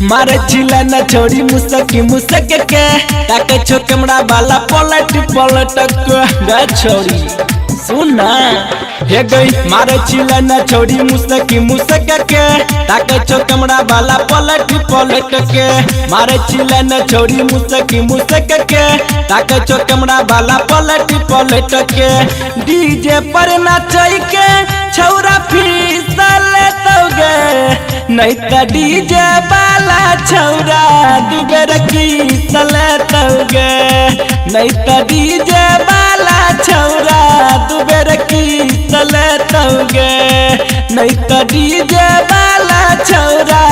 मारे चिला न छोड़ी मुसकी मुसक के ताके छो कमरा वाला पलट पलट के छोड़ी सुना हे गई मारे चिला न छोड़ी मुसकी मुसक के ताके छो कमरा वाला पलट पलट के मारे चिला न छोड़ी मुसकी मुसक के ताके छो कमरा वाला पलट पलट के डीजे पर नाचई के छौरा फिसल तोगे नहीं त डीजे वाला छौरा दुबेर की सले तोगे नहीं त डीजे वाला छौरा दुबेर की सले तोगे नहीं त डीजे वाला छौरा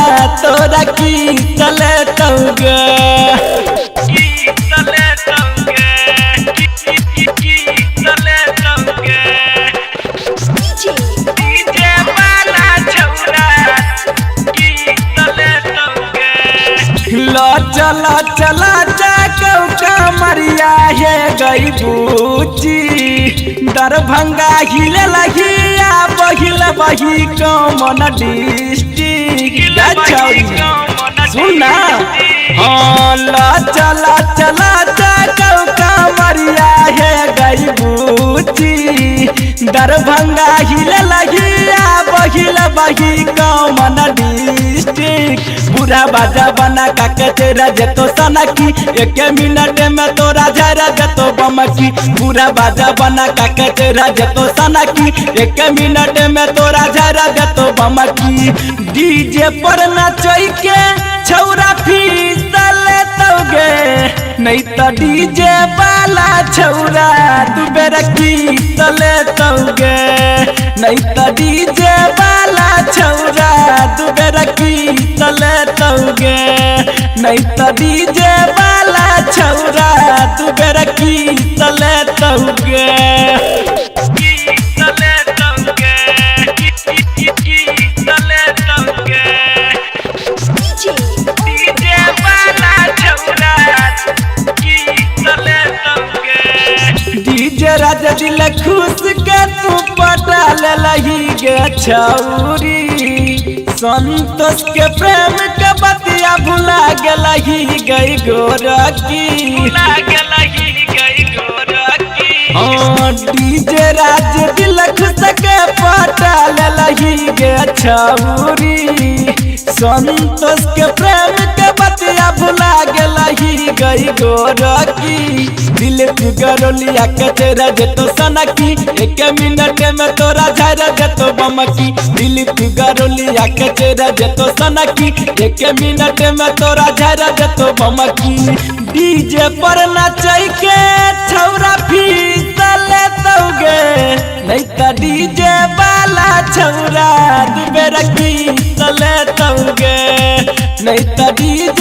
तोरा की सले तोगे चला चला चौका मरिया है गई बूची दरभंगा हिले लगिया बहिल बही कमन डिस्ट्रिक्ट सुना हाँ चला चला चौका मरिया है गई बूची दरभंगा हिले लगिया बहिल बही कमन डिस्ट्रिक्ट पूरा बाजा बना काके तेरा जतो सनकी एक मिनट में तोरा झरा जतो बमकी पूरा बाजा बना काके तेरा जतो सनकी एक मिनट में तोरा झरा जतो बमकी डीजे पर नाचई के छौरा फिसल तोगे नहीं त डीजे वाला छौरा दुबेर की तले तोगे नहीं त डीजे वाला छौरा दुबेर की तले तोगे नहीं त डीजे वाला छौरा दुबेर की तले तोगे डीजे राजा दिल खुश के तू पटा ले लही गे छौरी संतोष के प्रेम के बतिया भुला गई गई गोरकी हाँ डीजे राज दिल खुश के पटा ले लही गे छौरी संतोष के प्रेम के बतिया भुला गई गई गोरकी दिल गरोलिया के तेरा जतो सनकी एक मिनट में तोरा झरा जतो बमकी दिल गरोलिया के तेरा जतो सनकी एक मिनट में तोरा झरा जतो बमकी डीजे पर नाचई के छौरा फिसल तोगे नहीं त डीजे वाला छौरा दुबेर की सले तोगे नहीं त डीजे